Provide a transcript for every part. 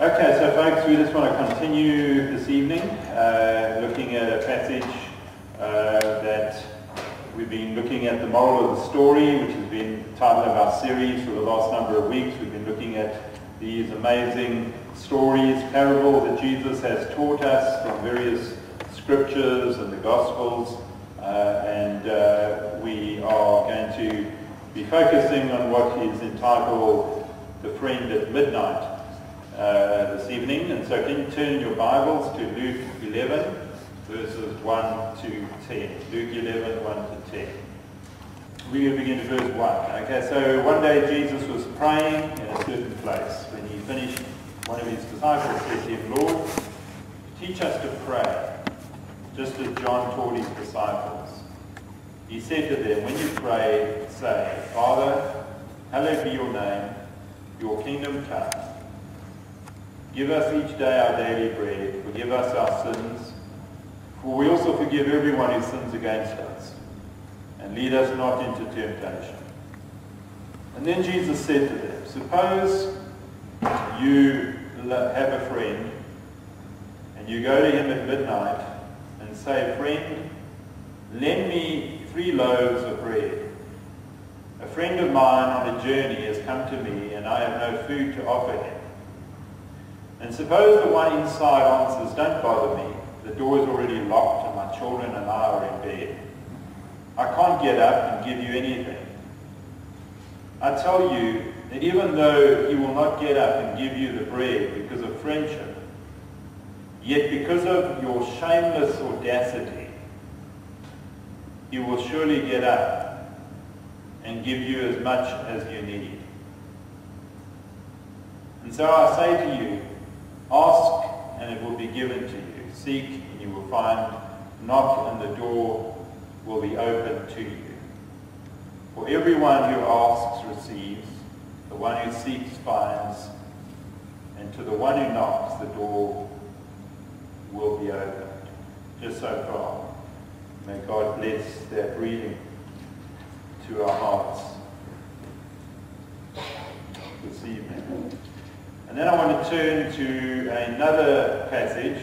Okay, so folks, we just want to continue this evening looking at a passage that we've been looking at, the moral of the story, which has been the title of our series for the last number of weeks. We've been looking at these amazing stories, parables that Jesus has taught us from various scriptures and the Gospels, and we are going to be focusing on what is entitled The Friend at Midnight this evening. And so can you turn your Bibles to Luke 11, verses 1 to 10. Luke 11, 1 to 10. We're going to begin at verse 1. Okay, so one day Jesus was praying in a certain place. When he finished, one of his disciples said to him, "Lord, teach us to pray, just as John taught his disciples." He said to them, "When you pray, say, Father, hallowed be your name, your kingdom come. Give us each day our daily bread. Forgive us our sins, for we also forgive everyone who sins against us. And lead us not into temptation." And then Jesus said to them, "Suppose you have a friend, and you go to him at midnight and say, 'Friend, lend me 3 loaves of bread. A friend of mine on a journey has come to me, and I have no food to offer him.' And suppose the one inside answers, 'Don't bother me. The door is already locked and my children and I are in bed. I can't get up and give you anything.' I tell you that even though he will not get up and give you the bread because of friendship, yet because of your shameless audacity, he will surely get up and give you as much as you need. And so I say to you, ask and it will be given to you. Seek and you will find. Knock and the door will be opened to you. For everyone who asks receives, the one who seeks finds, and to the one who knocks the door will be opened." Just so far. May God bless that reading to our hearts this evening. And then I want to turn to another passage,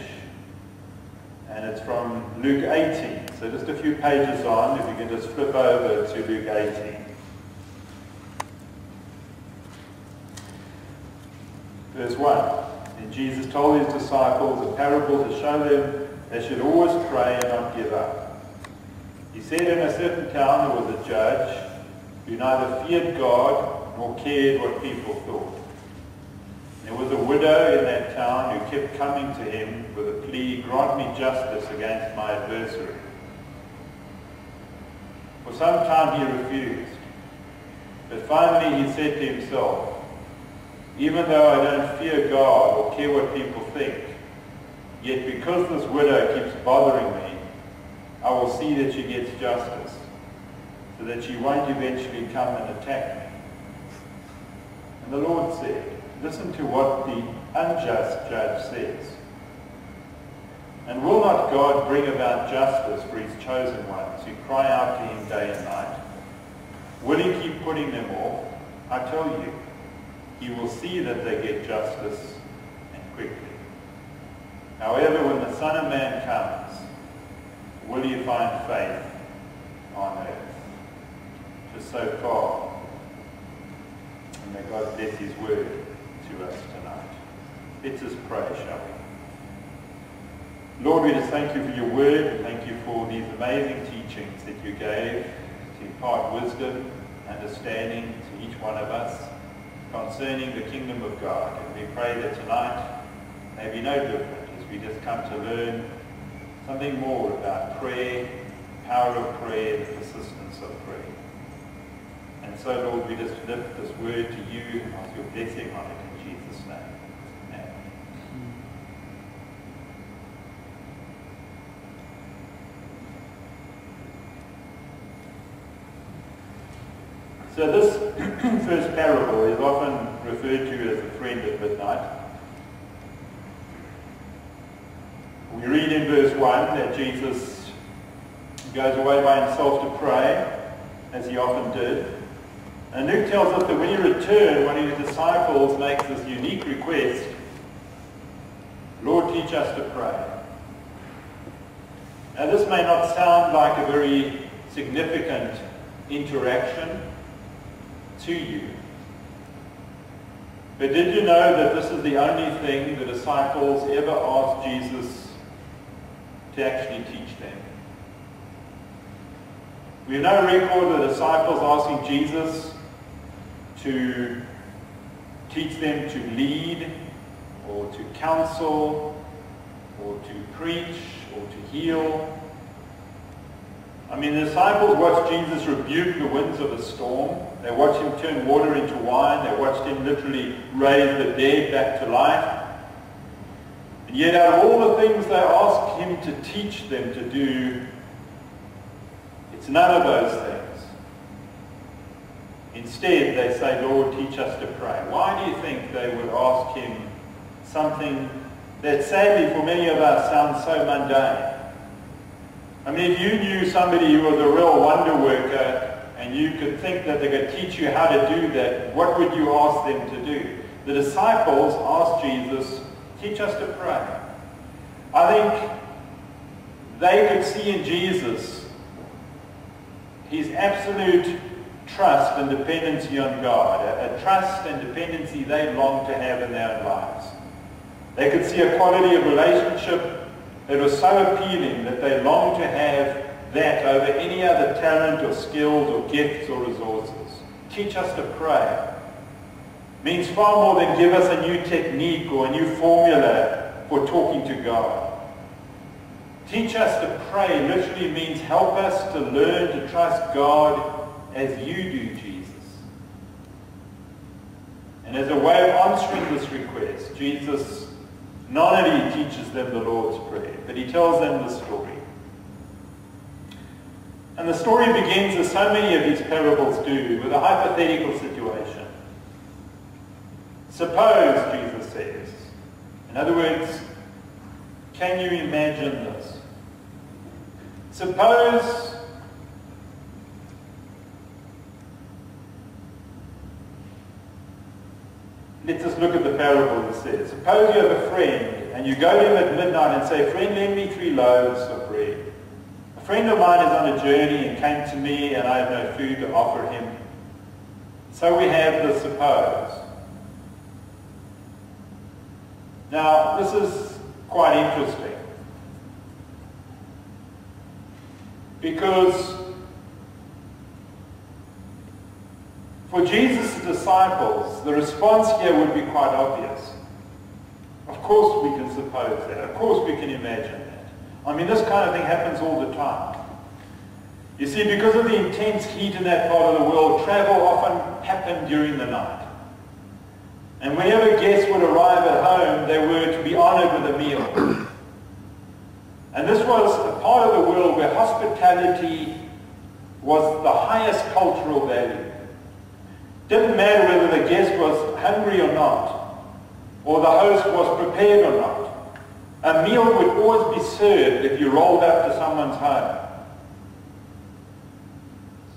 and it's from Luke 18. So just a few pages on, if you can just flip over to Luke 18. Verse 1. And Jesus told his disciples a parable to show them they should always pray and not give up. He said, in a certain town there was a judge who neither feared God nor cared what people thought. There was a widow in that town who kept coming to him with a plea, "Grant me justice against my adversary." For some time he refused, but finally he said to himself, "Even though I don't fear God or care what people think, yet because this widow keeps bothering me, I will see that she gets justice, so that she won't eventually come and attack me." And the Lord said, "Listen to what the unjust judge says. And will not God bring about justice for his chosen ones who cry out to him day and night? Will he keep putting them off? I tell you, he will see that they get justice, and quickly. However, when the Son of Man comes, will he find faith on earth?" Just so far. And may God bless his word to us tonight. Let us pray, shall we? Lord, we just thank you for your word, and thank you for these amazing teachings that you gave to impart wisdom, understanding to each one of us concerning the kingdom of God. And we pray that tonight may be no different as we just come to learn something more about prayer, the power of prayer, the persistence of prayer. And so, Lord, we just lift this word to you and ask your blessing on it in Jesus' name. Amen. So this first parable is often referred to as the friend at midnight. We read in verse 1 that Jesus goes away by himself to pray, as he often did. And Luke tells us that when he returned, one of his disciples makes this unique request Lord, teach us to pray. Now this may not sound like a very significant interaction to you, but did you know that this is the only thing the disciples ever asked Jesus to actually teach them? We have no record of the disciples asking Jesus to teach them to lead, or to counsel, or to preach, or to heal. I mean, the disciples watched Jesus rebuke the winds of the storm. They watched him turn water into wine. They watched him literally raise the dead back to life. And yet, out of all the things they asked him to teach them to do, it's none of those things. Instead, they say, Lord, teach us to pray. Why do you think they would ask him something that sadly for many of us sounds so mundane? I mean, if you knew somebody who was a real wonder worker and you could think that they could teach you how to do that, what would you ask them to do? The disciples asked Jesus, teach us to pray. I think they could see in Jesus his absolute trust and dependency on God, a trust and dependency they long to have in their own lives. They could see a quality of relationship that was so appealing that they longed to have that over any other talent or skills or gifts or resources. Teach us to pray means far more than give us a new technique or a new formula for talking to God. Teach us to pray literally means help us to learn to trust God as you do, Jesus. And as a way of answering this request, Jesus not only teaches them the Lord's Prayer, but he tells them the story. And the story begins, as so many of these parables do, with a hypothetical situation. Suppose, Jesus says. In other words, can you imagine this? Suppose let's just look at the parable it says. Suppose you have a friend and you go to him at midnight and say, friend, lend me 3 loaves of bread. A friend of mine is on a journey and came to me and I have no food to offer him. So we have the suppose. Now, this is quite interesting because for Jesus' disciples, the response here would be quite obvious. Of course we can suppose that. Of course we can imagine that. I mean, this kind of thing happens all the time. You see, because of the intense heat in that part of the world, travel often happened during the night. And whenever guests would arrive at home, they were to be honored with a meal. And this was a part of the world where hospitality was the highest cultural value. Didn't matter whether the guest was hungry or not, or the host was prepared or not. A meal would always be served if you rolled up to someone's home.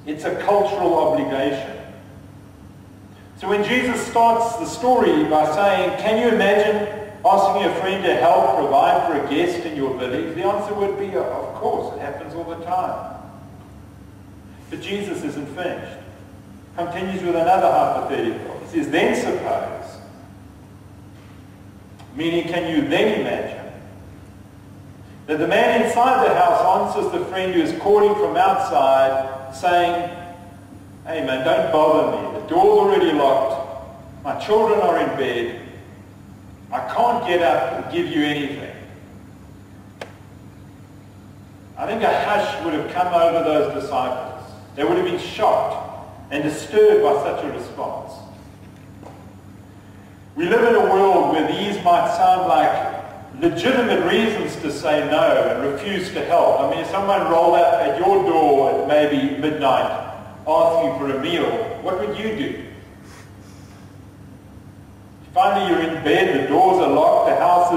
It's a cultural obligation. So when Jesus starts the story by saying, can you imagine asking a friend to help provide for a guest in your village? The answer would be, of course, it happens all the time. But Jesus isn't finished. Continues with another hypothetical. He says, then suppose. Meaning, can you then imagine that the man inside the house answers the friend who is calling from outside, saying, hey man, don't bother me. The door's already locked. My children are in bed. I can't get up and give you anything. I think a hush would have come over those disciples. They would have been shocked and disturbed by such a response. We live in a world where these might sound like legitimate reasons to say no and refuse to help. I mean, if someone rolled up at your door at maybe midnight asking for a meal, what would you do? Finally, you're in bed, the doors are locked, the house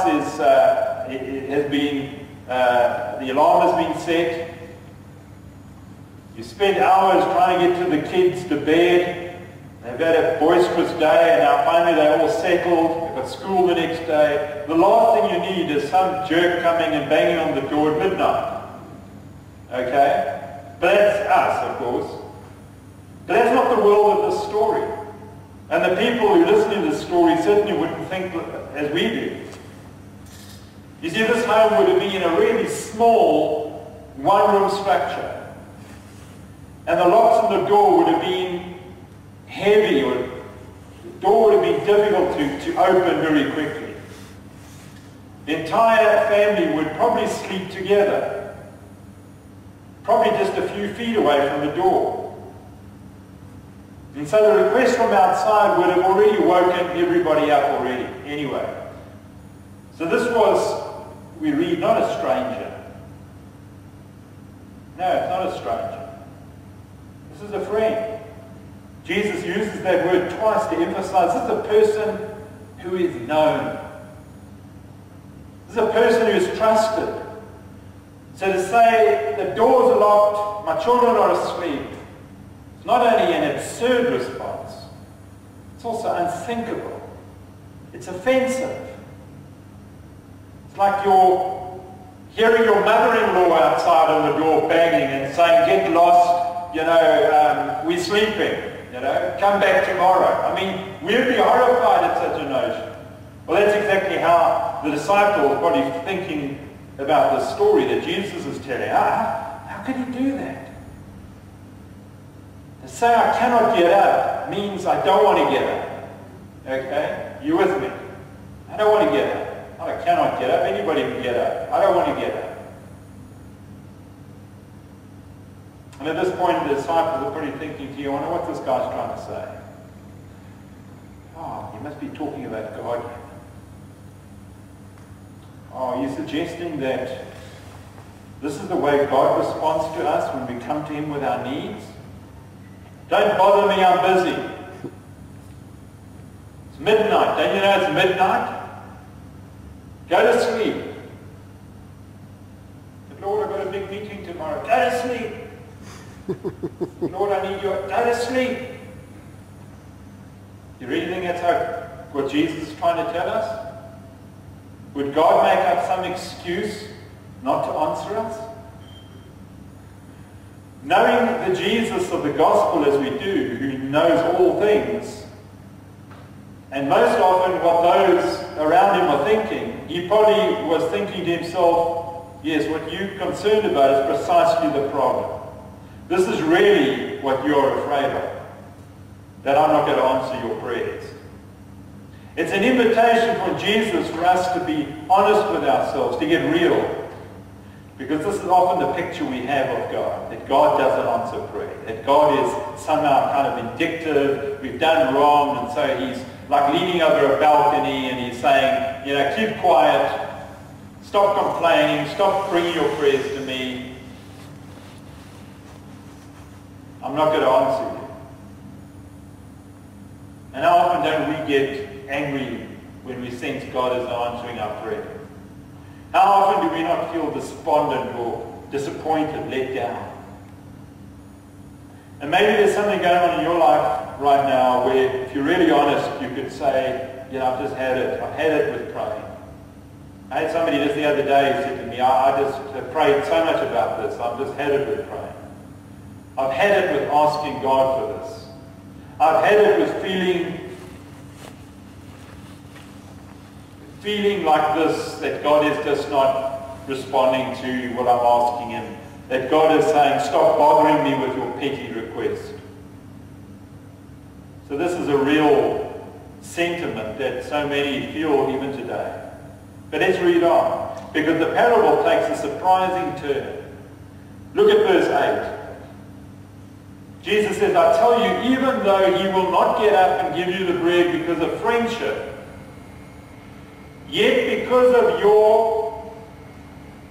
is, it has been, the alarm has been set. You spend hours trying to get to the kids to bed. They've had a boisterous day and now finally they're all settled. They've got school the next day. The last thing you need is some jerk coming and banging on the door at midnight. Okay? But that's us, of course. But that's not the world of this story. And the people who listen to this story certainly wouldn't think as we do. You see, this home would have been a really small, one-room structure. And the locks on the door would have been heavy, or the door would have been difficult to open very quickly. The entire family would probably sleep together, probably just a few feet away from the door. And so the request from outside would have already woken everybody up already, anyway. So this was, we read, not a stranger. No, it's not a stranger. This is a friend. Jesus uses that word twice to emphasize this is a person who is known. This is a person who is trusted. So to say, the doors are locked, my children are asleep, it's not only an absurd response, it's also unthinkable. It's offensive. It's like you're hearing your mother-in-law outside on the door banging and saying, get lost, we're sleeping, come back tomorrow. I mean, we'd be horrified at such a notion. Well, that's exactly how the disciples are probably thinking about the story that Jesus is telling. How could he do that? To say I cannot get up means I don't want to get up. Okay? You with me? I don't want to get up. I cannot get up. Anybody can get up. I don't want to get up. And at this point, the disciples are probably thinking to you, I wonder what this guy's trying to say. Oh, he must be talking about God. Oh, you're suggesting that this is the way God responds to us when we come to him with our needs? Don't bother me, I'm busy. It's midnight. Don't you know it's midnight? Go to sleep. But Lord, I've got a big meeting tomorrow. Go to sleep. Lord, I need you. Go to sleep. You really think that's what Jesus is trying to tell us? Would God make up some excuse not to answer us? Knowing the Jesus of the gospel as we do, who knows all things, and most often what those around him are thinking, he probably was thinking to himself, yes, what you're concerned about is precisely the problem. This is really what you're afraid of, that I'm not going to answer your prayers. It's an invitation from Jesus for us to be honest with ourselves, to get real. Because this is often the picture we have of God, that God doesn't answer prayer, that God is somehow kind of vindictive, we've done wrong, and so he's like leaning over a balcony and he's saying, keep quiet, stop complaining, stop bringing your prayers to me. I'm not going to answer you. And how often don't we get angry when we sense God is answering our prayer? How often do we not feel despondent or disappointed, let down? And maybe there's something going on in your life right now where, if you're really honest, you could say, I've just had it. I've had it with praying. I had somebody just the other day who said to me, I just have prayed so much about this. I've just had it with praying. I've had it with asking God for this. I've had it with feeling like this, that God is just not responding to what I'm asking him. That God is saying, stop bothering me with your petty request. So this is a real sentiment that so many feel even today. But let's read on, because the parable takes a surprising turn. Look at verse 8. Jesus says, I tell you, even though he will not get up and give you the bread because of friendship, yet because of your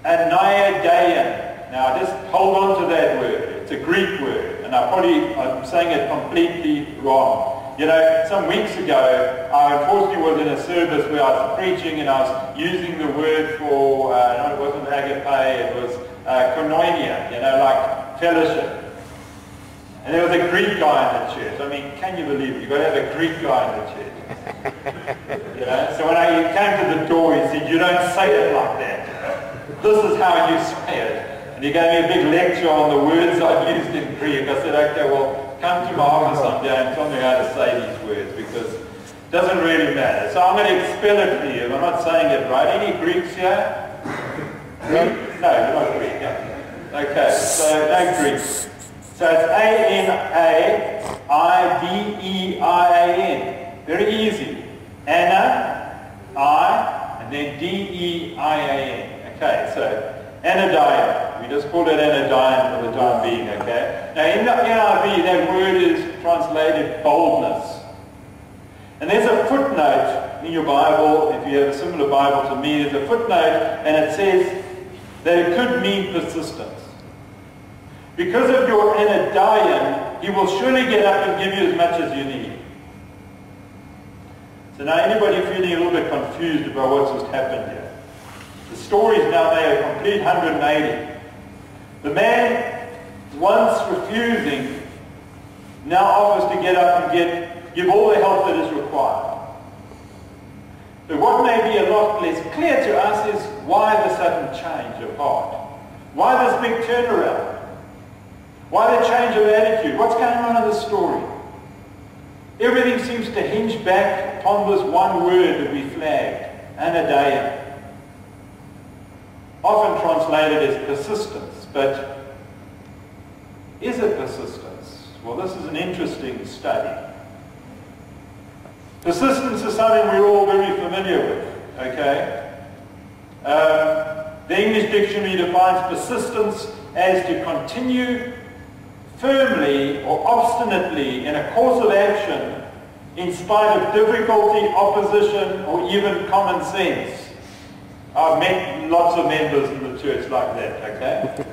anaideia. Now just hold on to that word. It's a Greek word, and I'm saying it completely wrong. Some weeks ago, I unfortunately was in a service where I was preaching and I was using the word for, no, it wasn't agape, it was koinonia, like fellowship. And there was a Greek guy in the church. I mean, can you believe it? You've got to have a Greek guy in the church. You know? So when he came to the door, he said, "You don't say it like that. This is how you say it." And he gave me a big lecture on the words I've used in Greek. I said, "Okay, well, come to my office someday and tell me how to say these words, because it doesn't really matter." So I'm going to expel it for you. I'm not saying it right. Any Greeks here? Greek? No, you're not Greek. Yeah? Okay, so no Greeks. So it's A-N-A-I-D-E-I-A-N. Very easy. Anna, I, and then D-E-I-A-N. Okay, so anodyne. We just call it anodyne for the time being, okay? Now in the NIV, that word is translated boldness. And there's a footnote in your Bible, if you have a similar Bible to me, there's a footnote, and it says that it could mean persistence. Because of your anodyne, he will surely get up and give you as much as you need. So now anybody feeling a little bit confused about what's just happened here? The story's now made a complete 180. The man, once refusing, now offers to get up and give all the help that is required. But what may be a lot less clear to us is why the sudden change of heart. Why this big turnaround? Why the change of attitude? What's going on in the story? Everything seems to hinge back upon this one word that we flagged, anodyne. Often translated as persistence, but is it persistence? Well, this is an interesting study. Persistence is something we're all very familiar with, okay? The English dictionary defines persistence as to continue firmly or obstinately in a course of action in spite of difficulty, opposition, or even common sense. I've met lots of members in the church like that, okay?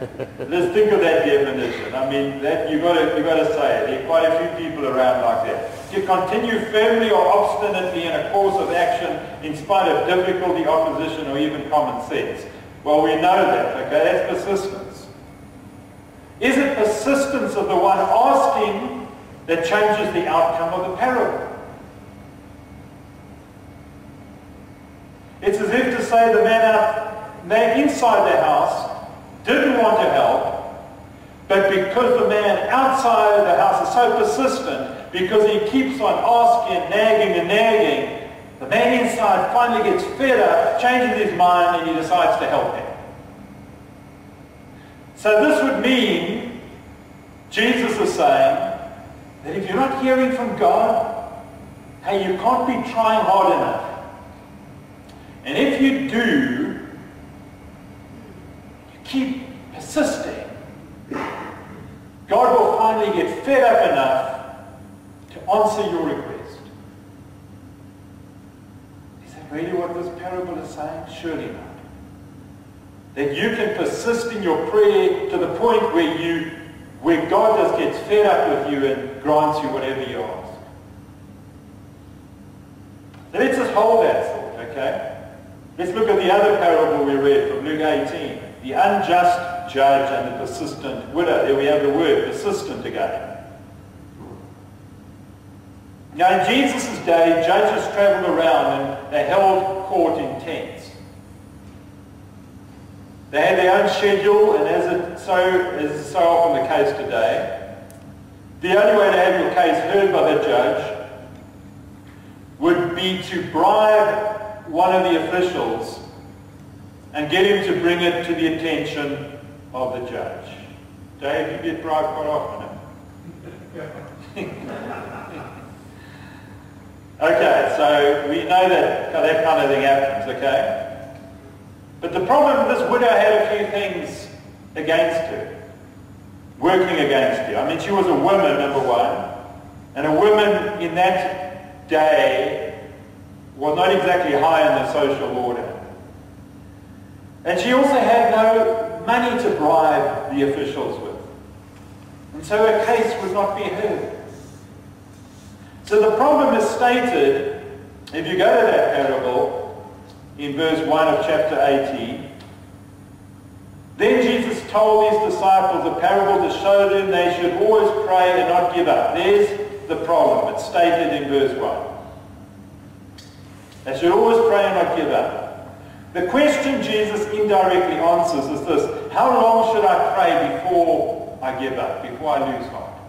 Let's think of that definition. I mean, that you've got to say it. There are quite a few people around like that. To continue firmly or obstinately in a course of action in spite of difficulty, opposition, or even common sense. Well, we know that, okay? That's persistence. Is it persistence of the one asking that changes the outcome of the parable? It's as if to say the man inside the house didn't want to help, but because the man outside the house is so persistent, because he keeps on asking and nagging, the man inside finally gets fed up, changes his mind, and he decides to help him. So this would mean, Jesus is saying, that if you're not hearing from God, hey, you can't be trying hard enough. And if you do, you keep persisting, God will finally get fed up enough to answer your request. Is that really what this parable is saying? Surely not. That you can persist in your prayer to the point where God just gets fed up with you and grants you whatever you ask. So let's just hold that thought, okay? Let's look at the other parable we read from Luke 18. The unjust judge and the persistent widow. There we have the word, persistent again. Now in Jesus' day, judges traveled around and they held court in tents. They had their own schedule, and as is so often the case today, the only way to have your case heard by the judge would be to bribe one of the officials and get him to bring it to the attention of the judge. Dave, you get bribed quite often, eh? Okay, so we know that kind of thing happens, okay? But the problem, this widow had a few things against her, working against her. I mean, she was a woman, number one, and a woman in that day was not exactly high in the social order. And she also had no money to bribe the officials with. And so her case would not be heard. So the problem is stated, if you go to that parable, in verse 1 of chapter 18, then Jesus told his disciples a parable to show them they should always pray and not give up. There's the problem. It's stated in verse 1. They should always pray and not give up. The question Jesus indirectly answers is this: how long should I pray before I give up, before I lose heart?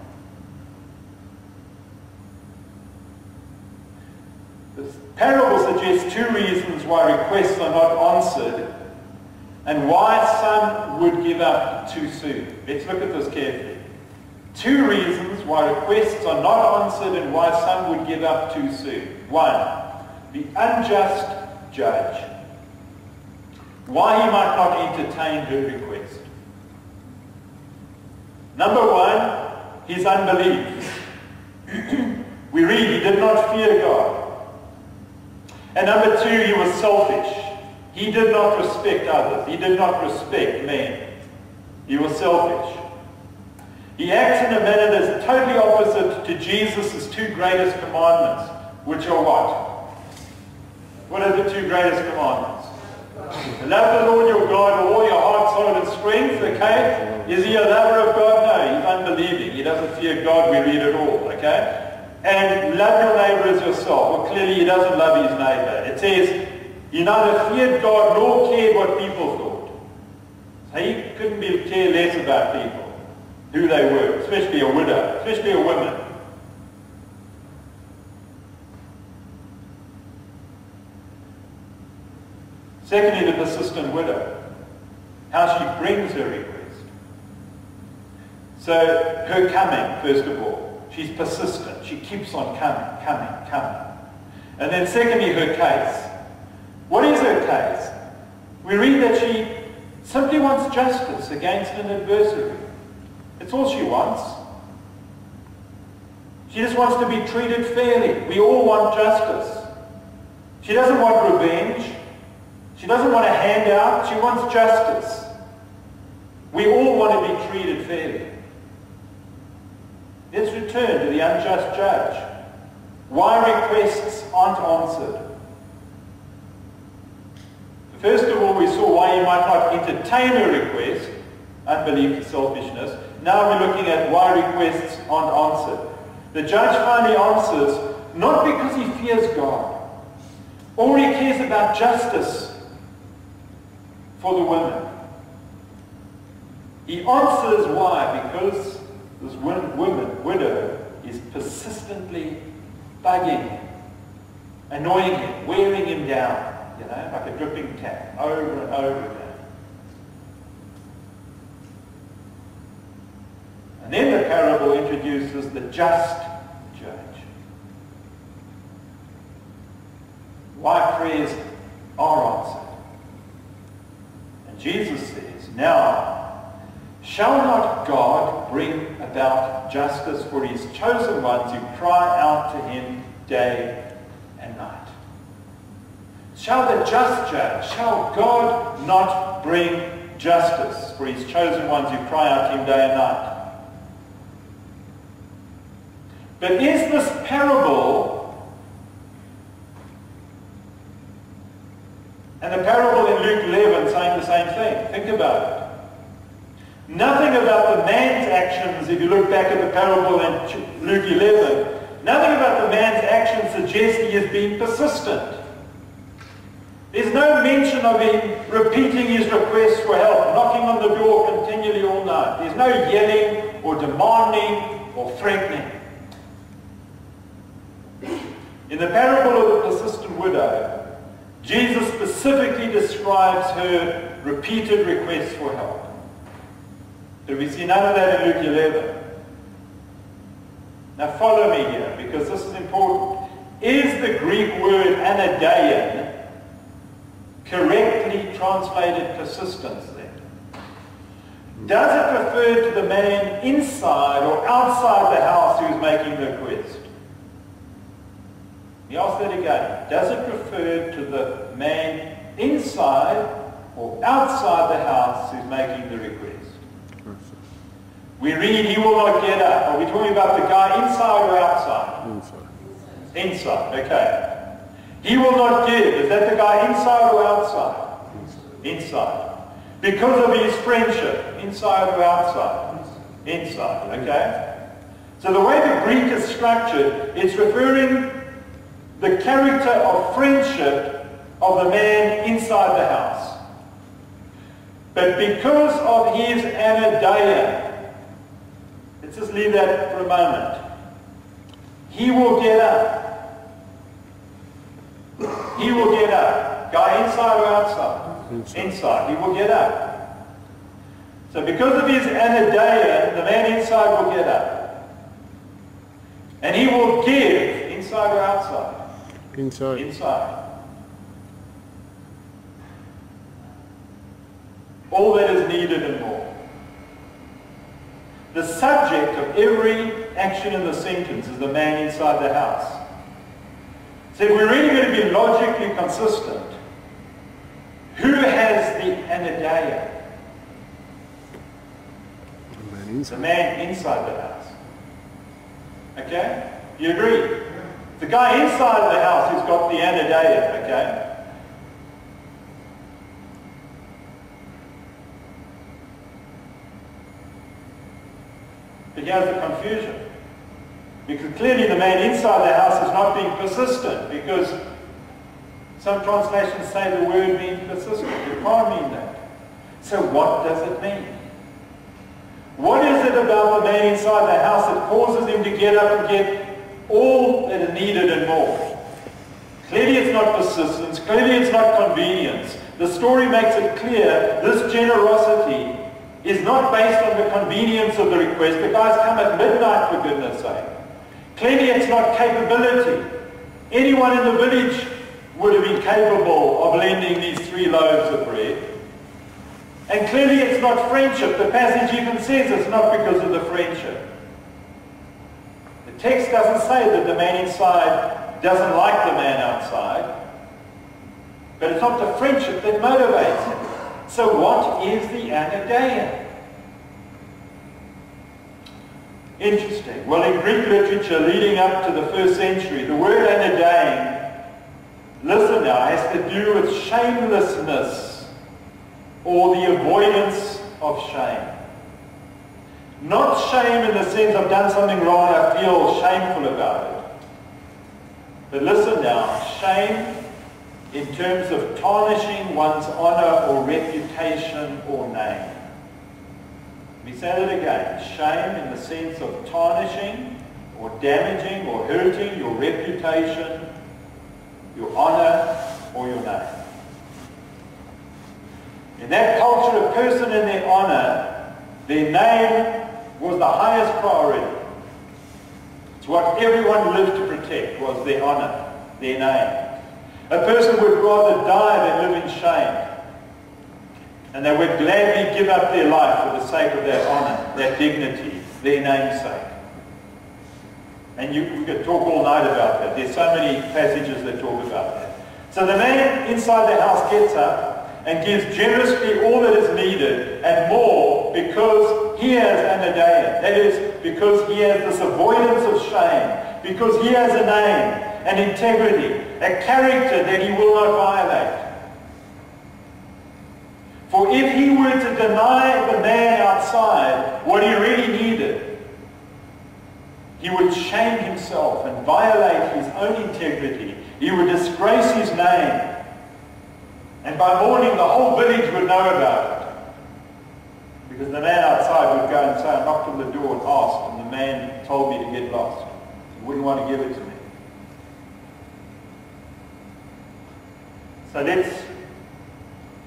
This parable suggests two reasons why requests are not answered and why some would give up too soon. Let's look at this carefully. Two reasons why requests are not answered and why some would give up too soon. One, the unjust judge. Why he might not entertain her request. Number one, his unbelief. We read he did not fear God. And number two, he was selfish. He did not respect others. He did not respect men. He was selfish. He acts in a manner that's totally opposite to Jesus' two greatest commandments, which are what? What are the two greatest commandments? Love the Lord your God with all your heart, soul, and strength, okay? Is he a lover of God? No, he's unbelieving. He doesn't fear God, we read it all, okay? And love your neighbor as yourself. Well, clearly he doesn't love his neighbor. It says, he neither feared God nor cared what people thought. So he couldn't care less about people, who they were, especially a widow, especially a woman. Secondly, the persistent widow. How she brings her request. So, her coming, first of all. She's persistent. She keeps on coming. And then secondly, her case. What is her case? We read that she simply wants justice against an adversary. That's all she wants. She just wants to be treated fairly. We all want justice. She doesn't want revenge. She doesn't want a handout. She wants justice. We all want to be treated fairly. Let's return to the unjust judge. Why requests aren't answered. First of all, we saw why he might not entertain a request, unbelief and selfishness. Now we're looking at why requests aren't answered. The judge finally answers, not because he fears God, or he cares about justice for the women. He answers why, because this widow is persistently bugging him, annoying him, wearing him down, like a dripping tap, over and over again. And then the parable introduces the just judge. Why prayers are answered. And Jesus says, now, shall not God bring about justice for his chosen ones who cry out to him day and night? Shall the just judge, shall God not bring justice for his chosen ones who cry out to him day and night? But is this parable and the parable in Luke 11 saying the same thing? Think about it. Nothing about the man's actions, if you look back at the parable in Luke 11, nothing about the man's actions suggests he is being persistent. There's no mention of him repeating his request for help, knocking on the door continually all night. There's no yelling or demanding or threatening. In the parable of the persistent widow, Jesus specifically describes her repeated requests for help. So we see none of that in Luke 11. Now follow me here, because this is important. Is the Greek word anadeion correctly translated persistence then? Does it refer to the man inside or outside the house who is making the request? Let me ask that again. Does it refer to the man inside or outside the house who's making the request? We read, he will not get up. Are we talking about the guy inside or outside? Inside. Inside, okay. He will not give. Is that the guy inside or outside? Inside. Because of his friendship, inside or outside? Inside, okay. So the way the Greek is structured, it's referring the character of friendship of the man inside the house. But because of his anadeia, let's just leave that for a moment, he will get up. He will get up. Guy inside or outside? Inside. He will get up. So because of his anadeia, the man inside will get up. And he will give, inside or outside? Inside. Inside. All that is needed and more. The subject of every action in the sentence is the man inside the house. So if we're really going to be logically consistent, who has the anadeia? The man inside the house. Okay? You agree? The guy inside the house who's got the anadeia, okay? But here's the confusion. Because clearly the man inside the house is not being persistent, because some translations say the word being persistent. It can't mean that. So what does it mean? What is it about the man inside the house that causes him to get up and get all that is needed and more? Clearly it's not persistence. Clearly it's not convenience. The story makes it clear this generosity is not based on the convenience of the request. The guys come at midnight, for goodness sake. Clearly it's not capability. Anyone in the village would have been capable of lending these 3 loaves of bread. And clearly it's not friendship. The passage even says it's not because of the friendship. The text doesn't say that the man inside doesn't like the man outside. But it's not the friendship that motivates him. So what is the anadeia? Interesting. Well, in Greek literature leading up to the 1st century, the word anadeia, listen now, has to do with shamelessness or the avoidance of shame. Not shame in the sense I've done something wrong and I feel shameful about it. But listen now, shame in terms of tarnishing one's honor or reputation or name. Let me say that again. Shame in the sense of tarnishing or damaging or hurting your reputation, your honor, or your name. In that culture, a person in their honor, their name was the highest priority. It's what everyone lived to protect, was their honor, their name. A person would rather die than live in shame. And they would gladly give up their life for the sake of that honor, that dignity, their namesake. And we could talk all night about that. There's so many passages that talk about that. So the man inside the house gets up and gives generously all that is needed and more because he has anadeia. That is, because he has this avoidance of shame, because he has a name, an integrity, a character that he will not violate. For if he were to deny the man outside what he really needed, he would shame himself and violate his own integrity. He would disgrace his name. And by morning the whole village would know about it. Because the man outside would go and say, I knocked on the door and asked, and the man told me to get lost. He wouldn't want to give it to me. So let's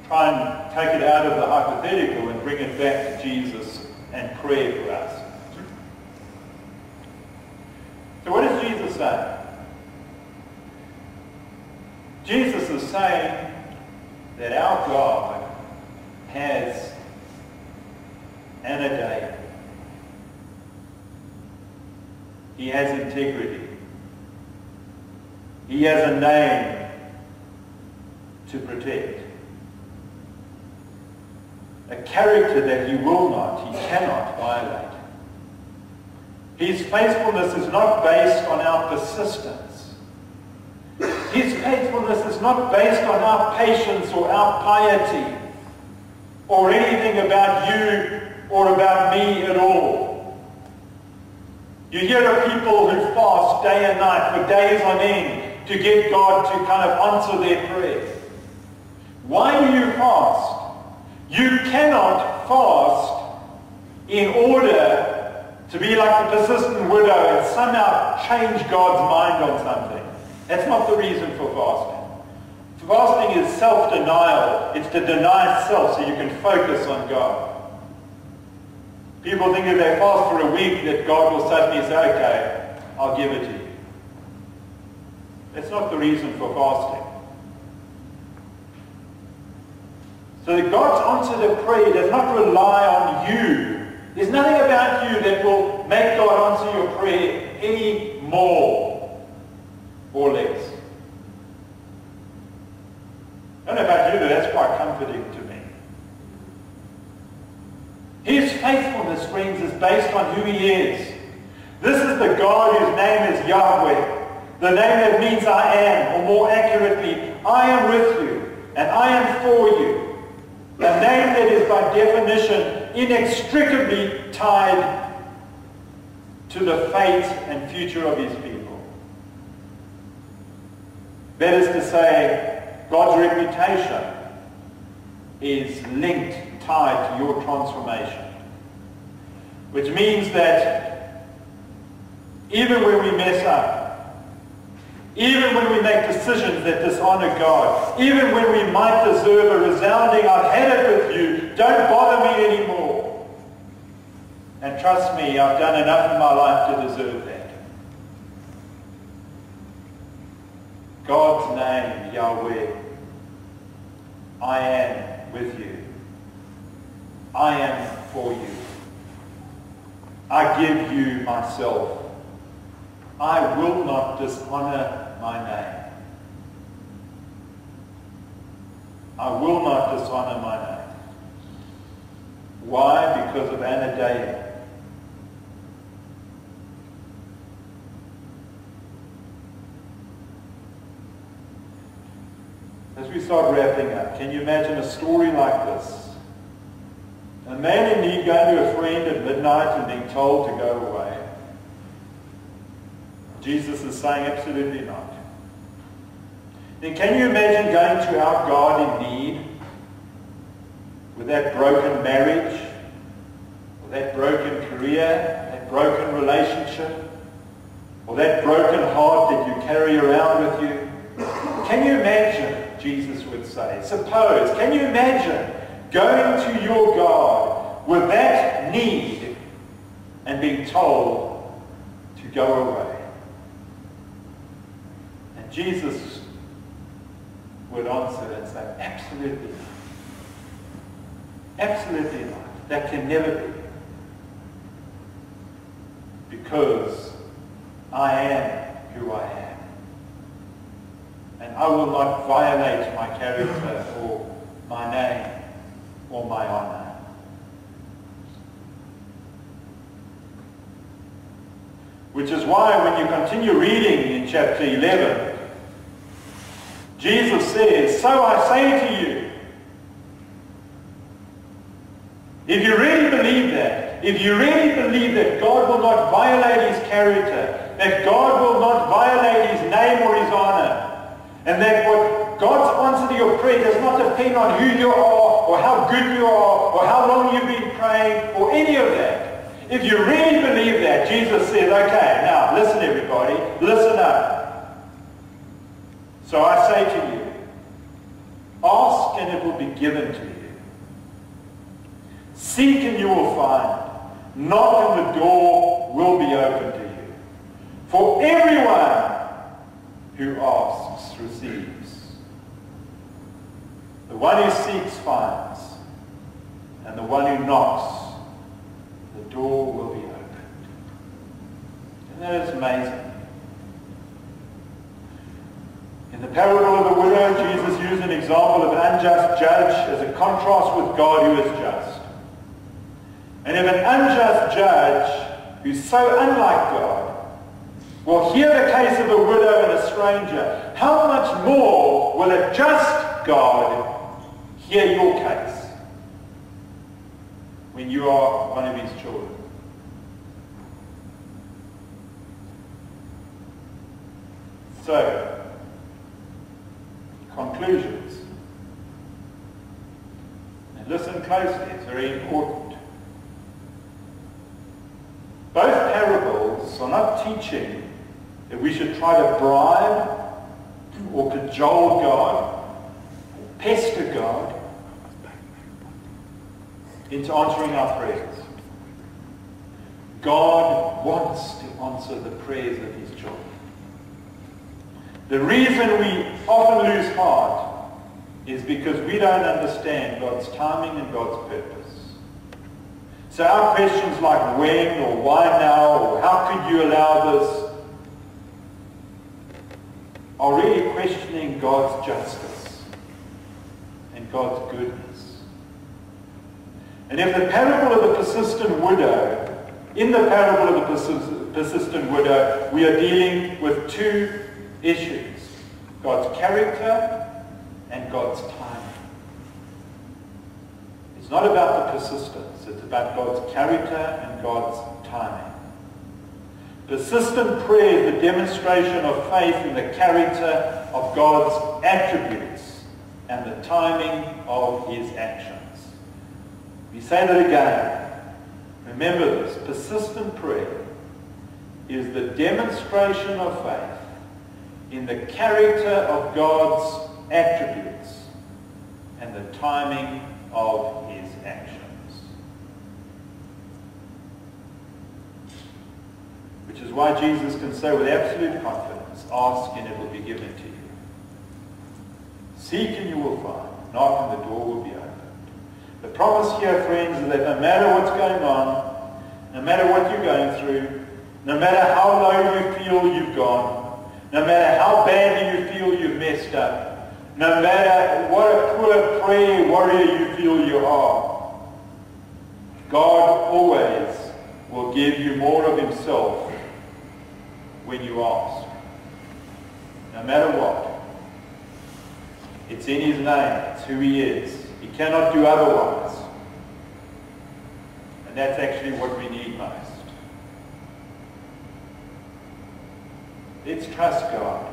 try and take it out of the hypothetical and bring it back to Jesus and prayer for us. So what does Jesus say? Jesus is saying that our God has anadeia. He has integrity. He has a name to protect. A character that he will not, he cannot violate. His faithfulness is not based on our persistence. His faithfulness is not based on our patience or our piety or anything about you or about me at all. You hear of people who fast day and night for days on end to get God to kind of answer their prayer. Why do you fast? You cannot fast in order to be like the persistent widow and somehow change God's mind on something. That's not the reason for fasting. Fasting is self-denial. It's to deny self so you can focus on God. People think if they fast for a week that God will suddenly say, okay, I'll give it to you. That's not the reason for fasting. So that God's answer to prayer does not rely on you. There's nothing about you that will make God answer your prayer any more or less. I don't know about you, but that's quite comforting to me. His faithfulness, friends, is based on who he is. This is the God whose name is Yahweh, the name that means I am, or more accurately, I am with you, and I am for you. A name that is by definition inextricably tied to the fate and future of his people. That is to say, God's reputation is linked, tied to your transformation. Which means that even when we mess up, even when we make decisions that dishonor God, even when we might deserve a resounding, I've had it with you, don't bother me anymore. And trust me, I've done enough in my life to deserve that. God's name, Yahweh, I am with you. I am for you. I give you myself. I will not dishonor my name. I will not dishonor my name. Why? Because of Anadaya. As we start wrapping up, can you imagine a story like this? A man in need going to a friend at midnight and being told to go away. Jesus is saying absolutely not. Then can you imagine going to our God in need with that broken marriage, or that broken career, that broken relationship, or that broken heart that you carry around with you? Can you imagine, Jesus would say, suppose, can you imagine going to your God with that need and being told to go away? Jesus would answer and say, absolutely not. Absolutely not. That can never be. Because I am who I am. And I will not violate my character or my name or my honor. Which is why when you continue reading in chapter 11, Jesus says, so I say to you, if you really believe that, if you really believe that God will not violate his character, that God will not violate his name or his honor, and that what God's answer to your prayer does not depend on who you are, or how good you are, or how long you've been praying, or any of that. If you really believe that, Jesus says, okay, now listen everybody, listen up. So I say to you, ask and it will be given to you. Seek and you will find. Knock and the door will be open to you. For everyone who asks receives. The one who seeks finds. And the one who knocks, the door will be opened. And that is amazing. In the parable of the widow, Jesus used an example of an unjust judge as a contrast with God who is just. And if an unjust judge, who's so unlike God, will hear the case of a widow and a stranger, how much more will a just God hear your case when you are one of his children? So, conclusions. And listen closely, it's very important. Both parables are not teaching that we should try to bribe or cajole God, pester God into answering our prayers. God wants to answer the prayers of his children. The reason we often lose heart is because we don't understand God's timing and God's purpose. So our questions like when or why now or how could you allow this are really questioning God's justice and God's goodness. And if the parable of the persistent widow, in the parable of the persistent widow, we are dealing with two issues: God's character and God's timing. It's not about the persistence, it's about God's character and God's timing. Persistent prayer is the demonstration of faith in the character of God's attributes and the timing of his actions. We say that again. Remember this. Persistent prayer is the demonstration of faith in the character of God's attributes and the timing of his actions. Which is why Jesus can say with absolute confidence, ask and it will be given to you. Seek and you will find. Knock and the door will be opened. The promise here, friends, is that no matter what's going on, no matter what you're going through, no matter how low you feel you've gone, no matter how badly you feel you've messed up, no matter what a poor prayer warrior you feel you are, God always will give you more of himself when you ask. No matter what. It's in his name. It's who he is. He cannot do otherwise. And that's actually what we need most. Let's trust God.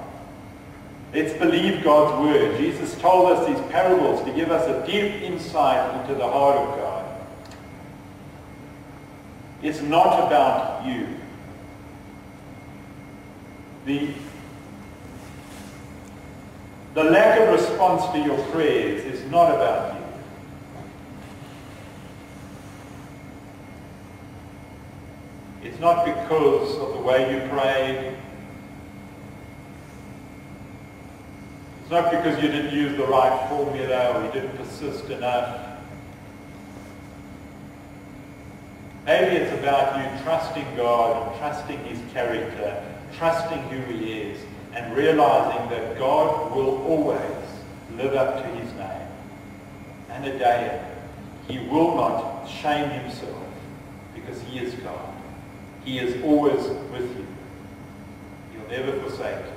Let's believe God's word. Jesus told us these parables to give us a deep insight into the heart of God. It's not about you. The lack of response to your prayers is not about you. It's not because of the way you prayed. It's not because you didn't use the right formula or you didn't persist enough. Maybe it's about you trusting God and trusting his character, trusting who he is, and realizing that God will always live up to his name. And a day he will not shame himself because he is God. He is always with you. He'll never forsake you.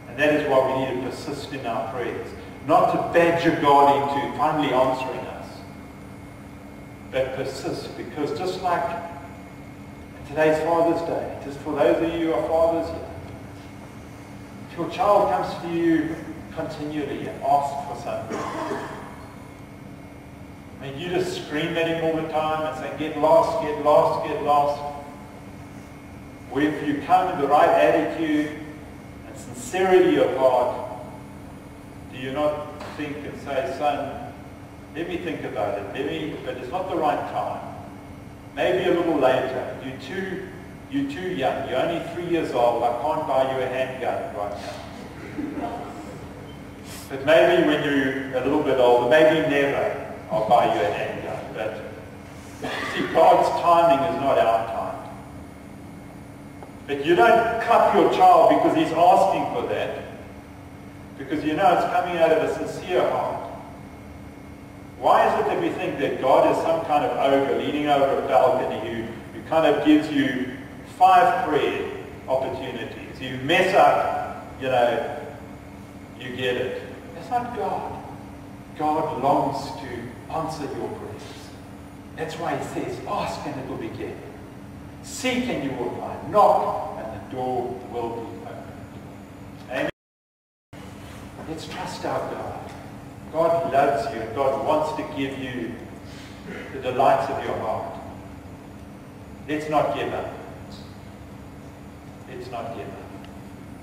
And that is why we need to persist in our prayers. Not to badger God into finally answering us, but persist, because just like today's Father's Day, just for those of you who are fathers here, if your child comes to you continually and asks for something, I mean, you just scream at him all the time and say, get lost, get lost, get lost. Or if you come with the right attitude and sincerity of heart, do you not think and say, son, let me think about it, but it's not the right time. Maybe a little later. You're too young. You're only 3 years old. I can't buy you a handgun right now. But maybe when you're a little bit older, maybe never, I'll buy you a handgun. But see, God's timing is not our time. But you don't clap your child because he's asking for that, because you know it's coming out of a sincere heart. Why is it that we think that God is some kind of ogre leaning over a balcony who kind of gives you 5 prayer opportunities? You mess up, you get it. It's not God. God longs to answer your prayers. That's why he says, ask and it will be given. Seek and you will find. Knock and the door will be opened. Amen. Let's trust our God. God loves you and God wants to give you the delights of your heart. Let's not give up. Let's not give up.